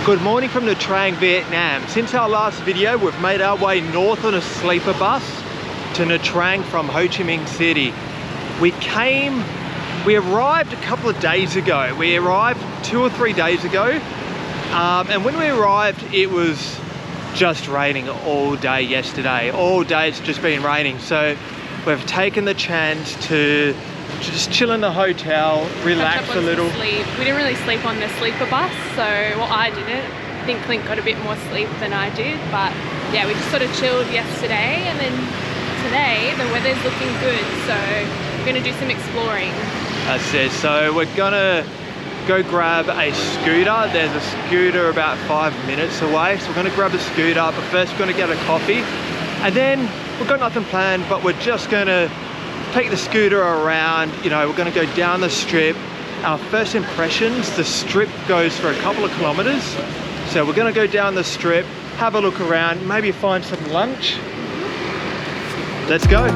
Good morning from Nha Trang, Vietnam. Since our last video, we've made our way north on a sleeper bus to Nha Trang from Ho Chi Minh City. We arrived a couple of days ago. We arrived 2 or 3 days ago. And when we arrived, it was just raining all day yesterday. All day it's just been raining. So we've taken the chance to just chill in the hotel, relax a little. Sleep. We didn't really sleep on the sleeper bus, so I didn't. I think Clint got a bit more sleep than I did, but yeah, we just sort of chilled yesterday, and then today the weather's looking good, so we're gonna do some exploring. That's it. So we're gonna go grab a scooter. There's a scooter about 5 minutes away, so we're gonna grab a scooter, but first we're gonna get a coffee, and then we've got nothing planned, but we're just gonna take the scooter around. You know, we're going to go down the strip. Our first impressions, the strip goes for a couple of kilometers, so we're going to go down the strip, have a look around, maybe find some lunch. Let's go.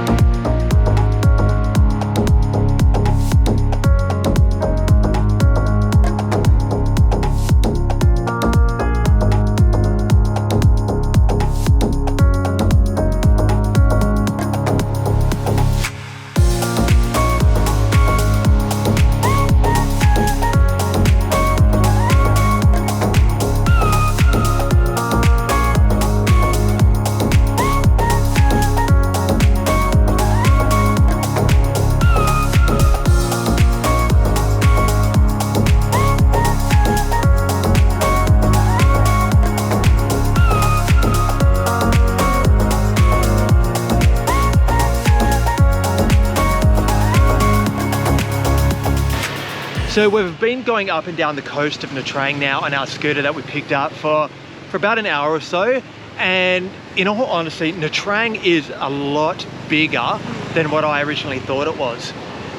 So we've been going up and down the coast of Nha Trang now on our scooter that we picked up for about an hour or so. And in all honesty, Nha Trang is a lot bigger than what I originally thought it was.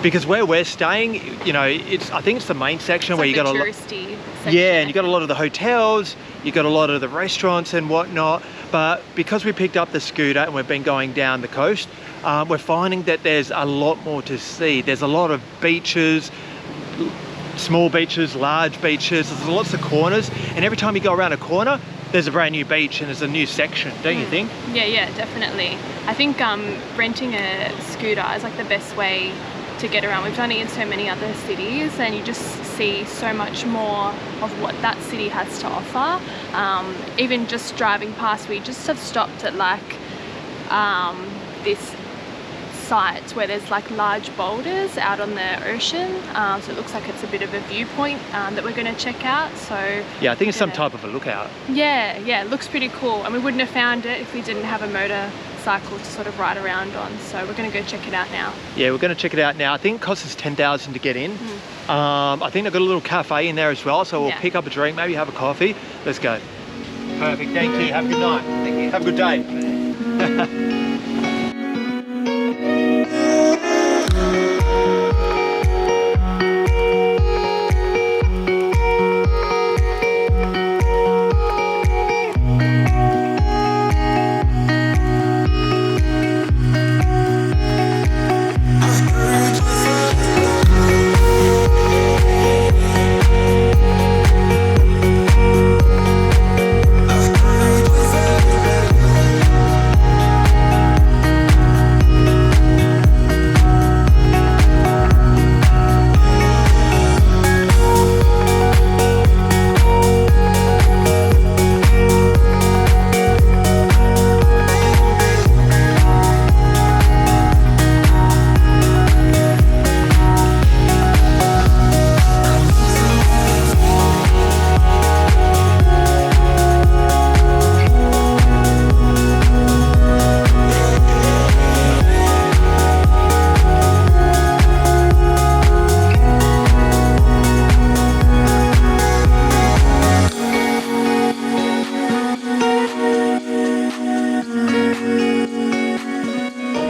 Because where we're staying, you know, I think it's the main section where you got a lot. Yeah, and you got a lot of the hotels, you got a lot of the restaurants and whatnot. But because we picked up the scooter and we've been going down the coast, we're finding that there's a lot more to see. There's a lot of beaches, small beaches, large beaches. There's lots of corners, and every time you go around a corner, there's a brand new beach and there's a new section, don't you think? Yeah, definitely. I think renting a scooter is like the best way to get around. We've done it in so many other cities, and you just see so much more of what that city has to offer. Even just driving past, we just have stopped at like this site where there's like large boulders out on the ocean, so it looks like it's a bit of a viewpoint that we're going to check out. So yeah, I think it's some type of a lookout. Yeah, it looks pretty cool, and we wouldn't have found it if we didn't have a motorcycle to sort of ride around on. So we're going to go check it out now. Yeah, we're going to check it out now. I think it costs us 10,000 to get in. I think they've got a little cafe in there as well, so we'll pick up a drink, maybe have a coffee. Let's go. Perfect, thank you. Have a good night. Thank you. Have a good day.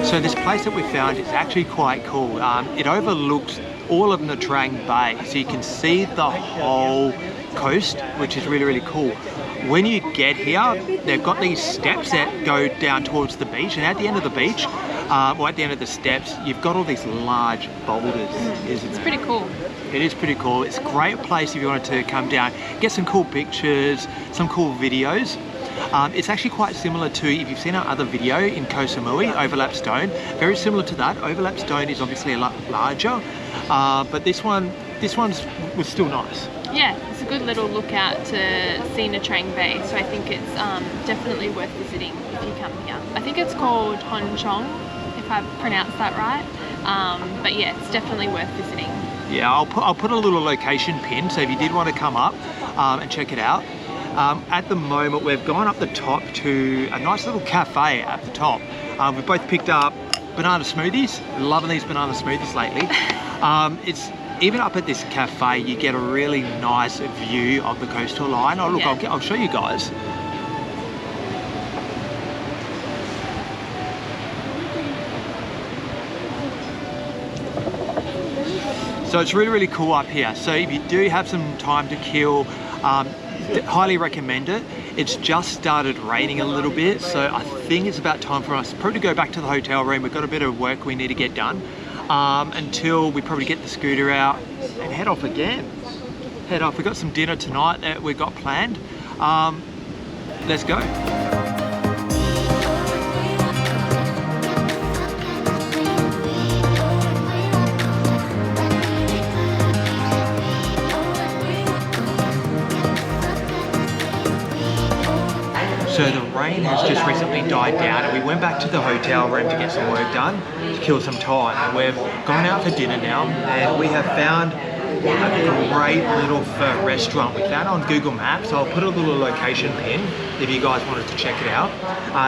So this place that we found is actually quite cool. It overlooks all of Nha Trang Bay, so you can see the whole coast, which is really, really cool. When you get here, they've got these steps that go down towards the beach, and at the end of the beach, or at the end of the steps, you've got all these large boulders. It's pretty cool. It is pretty cool. It's a great place if you wanted to come down, get some cool pictures, some cool videos. It's actually quite similar to, if you've seen our other video in Koh Samui, Overlap Stone, very similar to that. Overlap Stone is obviously a lot larger, but this one was still nice. Yeah, it's a good little lookout to see Nha Trang Bay, so I think it's definitely worth visiting if you come here. I think it's called Hon Chong, if I pronounced that right, but yeah, it's definitely worth visiting. Yeah, I'll put a little location pin, so if you did want to come up and check it out. At the moment, we've gone up the top to a nice little cafe at the top. We've both picked up banana smoothies. Loving these banana smoothies lately. It's even up at this cafe, you get a really nice view of the coastal line. Oh look, yeah. I'll show you guys. So it's really, really cool up here. So if you do have some time to kill, highly recommend it. It's just started raining a little bit, so I think it's about time for us probably to go back to the hotel room. We've got a bit of work we need to get done until we probably get the scooter out and head off again. Head off. We've got some dinner tonight that we've got planned. Let's go. So the rain has just recently died down and we went back to the hotel room to get some work done, to kill some time. And we've gone out for dinner now and we have found a great little pho restaurant. We found it on Google Maps. I'll put a little location pin if you guys wanted to check it out.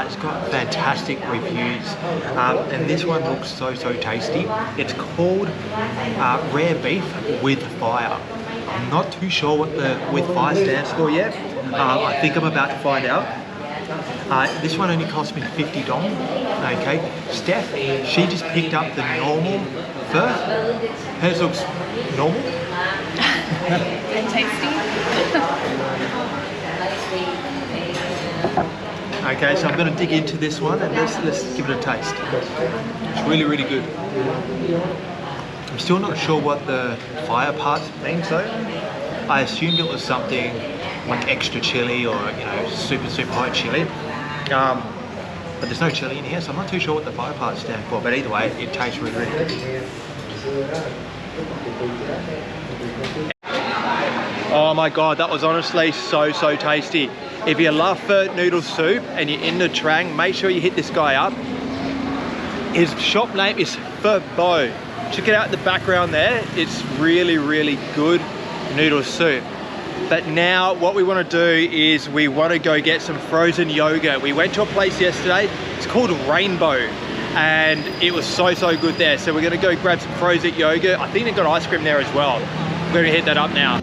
It's got fantastic reviews and this one looks so tasty. It's called Rare Beef with Fire. I'm not too sure what the with fire stands for yet. I think I'm about to find out. This one only cost me $50. Okay, Steph, she just picked up the normal pho. Hers looks normal. And tasty. Okay, so I'm going to dig into this one and let's give it a taste. It's really, really good. I'm still not sure what the fire parts means though. I assumed it was something like extra chili or, you know, super hot chili. But there's no chili in here, so I'm not too sure what the fire parts stand for, but either way, it tastes really, really good. Oh my God, that was honestly so tasty. If you love pho noodle soup and you're in Nha Trang, make sure you hit this guy up. His shop name is Pho Bo. Check it out in the background there. It's really, really good noodle soup. But now what we want to do is we want to go get some frozen yogurt. We went to a place yesterday, it's called Rainbow, and it was so good there. So we're going to go grab some frozen yogurt. I think they've got ice cream there as well. We're going to hit that up now.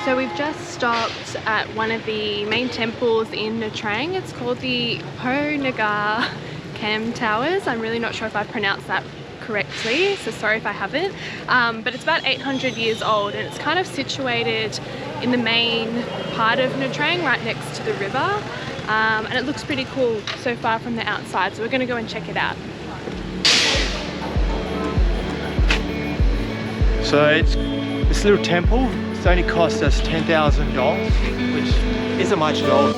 So we've just stopped at one of the main temples in Nha Trang. It's called the Ho Nagar Cam Towers. I'm really not sure if I pronounced that correctly, so sorry if I haven't. But it's about 800 years old and it's kind of situated in the main part of Nha Trang, right next to the river. And it looks pretty cool so far from the outside, so we're going to go and check it out. So it's this little temple. It's only cost us $10,000, which isn't much at all.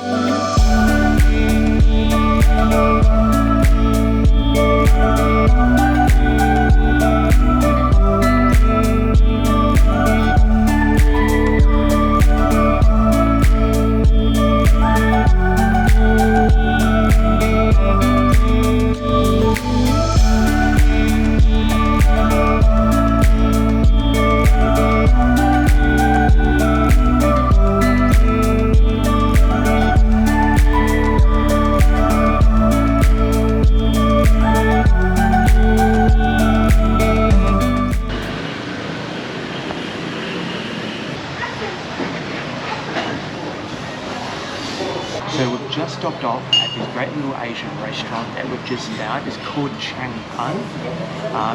So we've just stopped off at this great little Asian restaurant that we've just found. It's called Chang Pan.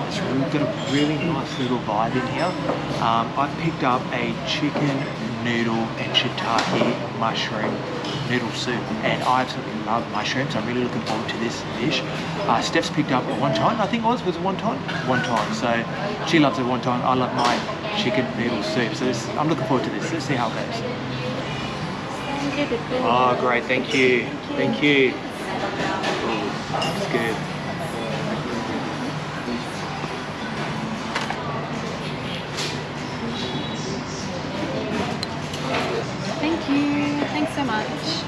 It's really got a really nice little vibe in here. I've picked up a chicken noodle and shiitake mushroom noodle soup, and I absolutely love mushrooms. I'm really looking forward to this dish. Steph's picked up a wonton, I think was it wonton? Wonton. So she loves a wonton. I love my chicken noodle soup. So I'm looking forward to this. Let's see how it goes. Oh, great. Thank you. Thank you. Ooh, that's good. Thank you. Thanks so much.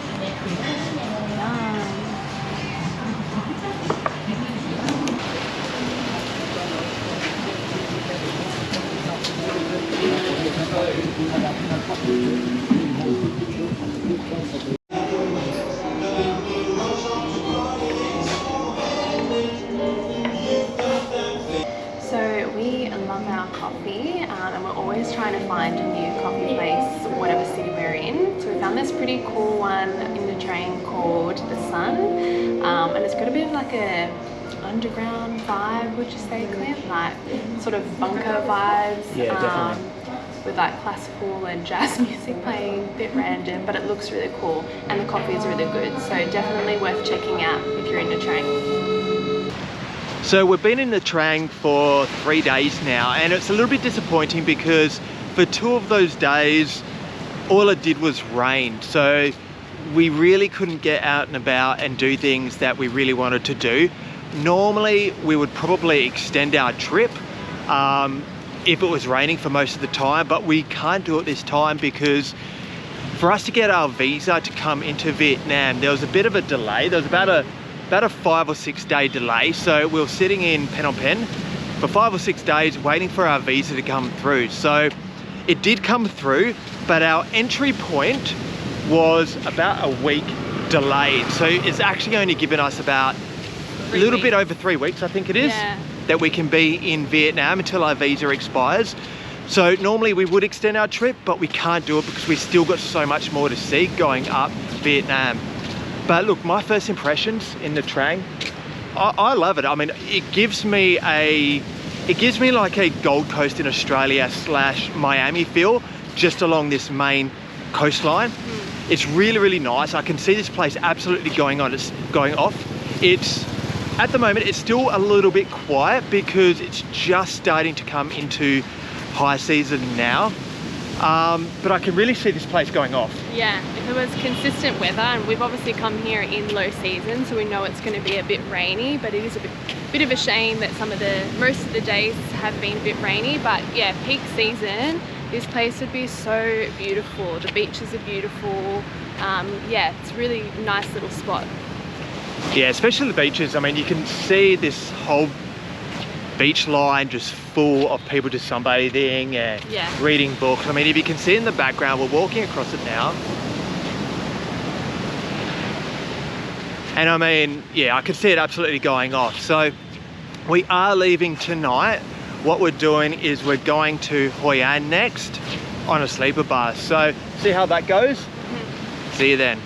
So we love our coffee, and we're always trying to find a new coffee place, whatever city we're in. So we found this pretty cool one in Nha Trang called The Sun, and it's got a bit of like a underground vibe, would you say, Clint? Like sort of bunker vibes. Yeah, definitely. With like classical and jazz music playing, a bit random, but it looks really cool, and the coffee is really good. So definitely worth checking out if you're in Nha Trang. So we've been in Nha Trang for 3 days now, and it's a little bit disappointing because for 2 of those days, all it did was rain. So we really couldn't get out and about and do things that we really wanted to do. Normally, we would probably extend our trip if it was raining for most of the time, but we can't do it this time because for us to get our visa to come into Vietnam, there was a bit of a delay. There was about a 5 or 6 day delay. So we were sitting in Phnom Penh for 5 or 6 days waiting for our visa to come through. So it did come through, but our entry point was about a week delayed. So it's actually only given us about a little bit over 3 weeks, I think it is, that we can be in Vietnam until our visa expires. So normally we would extend our trip, but we can't do it because we still got so much more to see going up Vietnam. But look, my first impressions in Nha Trang, I love it. I mean, it gives me like a Gold Coast in Australia / Miami feel just along this main coastline. It's really, really nice. I can see this place absolutely going off. At the moment, it's still a little bit quiet because it's just starting to come into high season now. But I can really see this place going off. Yeah, if it was consistent weather, and we've obviously come here in low season, so we know it's going to be a bit rainy, but it is a bit of a shame that most of the days have been a bit rainy. But yeah, peak season, this place would be so beautiful. The beaches are beautiful. Yeah, it's a really nice little spot. Yeah, especially the beaches. I mean, you can see this whole beach line just full of people just sunbathing and reading books. I mean, if you can see in the background, we're walking across it now. And I mean, yeah, I can see it absolutely going off. So we are leaving tonight. What we're doing is we're going to Hoi An next on a sleeper bus. So see how that goes? See you then.